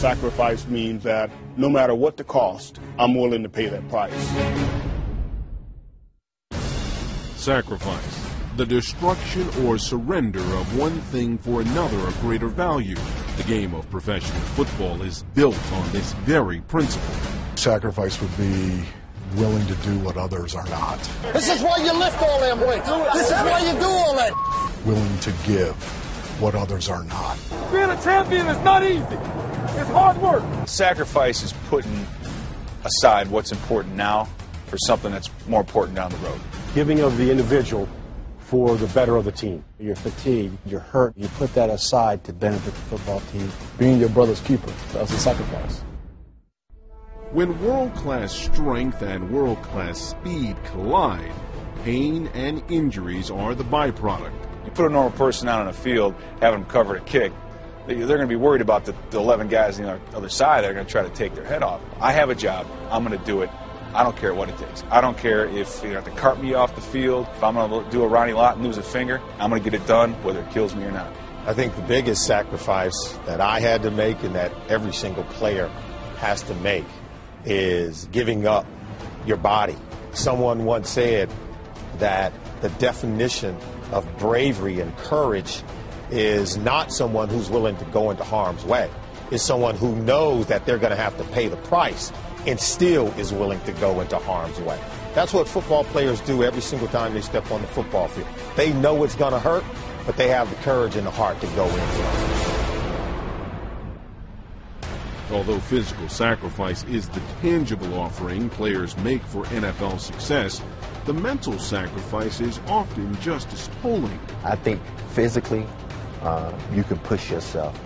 Sacrifice means that no matter what the cost, I'm willing to pay that price. Sacrifice, the destruction or surrender of one thing for another of greater value. The game of professional football is built on this very principle. Sacrifice would be willing to do what others are not. This is why you lift all them weights. This is why you do all that. Willing to give what others are not. Being a champion is not easy. It's hard work. Sacrifice is putting aside what's important now for something that's more important down the road. Giving of the individual for the better of the team. You're fatigued, you're hurt, you put that aside to benefit the football team. Being your brother's keeper, that's a sacrifice. When world-class strength and world-class speed collide, pain and injuries are the byproduct. You put a normal person out on a field, have them cover a kick, they're going to be worried about the 11 guys on the other side that are going to try to take their head off. I have a job. I'm going to do it. I don't care what it takes. I don't care if you have to cart me off the field. If I'm going to do a Ronnie Lott and lose a finger, I'm going to get it done whether it kills me or not. I think the biggest sacrifice that I had to make and that every single player has to make is giving up your body. Someone once said that the definition of bravery and courage is not someone who's willing to go into harm's way. It's someone who knows that they're going to have to pay the price and still is willing to go into harm's way. That's what football players do every single time they step on the football field. They know it's going to hurt, but they have the courage and the heart to go into it. Although physical sacrifice is the tangible offering players make for NFL success, the mental sacrifice is often just as tolling. I think physically, you can push yourself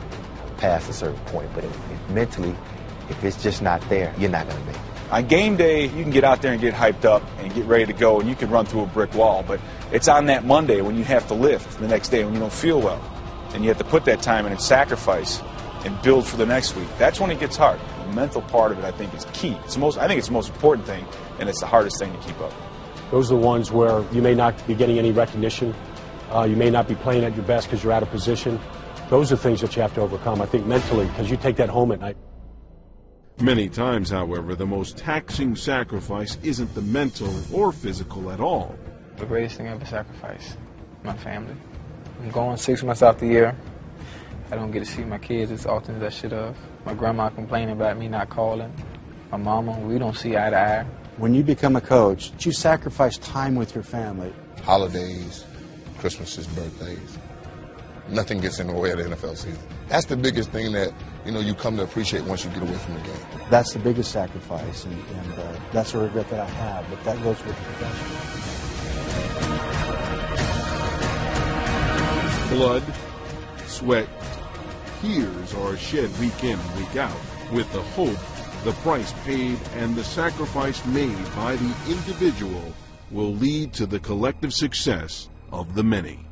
past a certain point, but mentally, if it's just not there, you're not going to make it. On game day, you can get out there and get hyped up and get ready to go, and you can run through a brick wall. But it's on that Monday when you have to lift the next day when you don't feel well, and you have to put that time in and sacrifice and build for the next week. That's when it gets hard. The mental part of it, I think, is key. I think it's the most important thing, and it's the hardest thing to keep up. Those are the ones where you may not be getting any recognition. You may not be playing at your best because you're out of position. Those are things that you have to overcome, I think, mentally, because you take that home at night. Many times, however, the most taxing sacrifice isn't the mental or physical at all. The greatest thing I ever sacrificed, my family. I'm going 6 months out the year. I don't get to see my kids as often as I should have. My grandma complaining about me not calling. My mama, we don't see eye to eye. When you become a coach, you sacrifice time with your family. Holidays, Christmases, birthdays. Nothing gets in the way of the NFL season. That's the biggest thing that, you come to appreciate once you get away from the game. That's the biggest sacrifice, and that's a regret that I have, but that goes with the profession. Blood, sweat, tears are shed week in and week out with the hope, the price paid, and the sacrifice made by the individual will lead to the collective success of the many.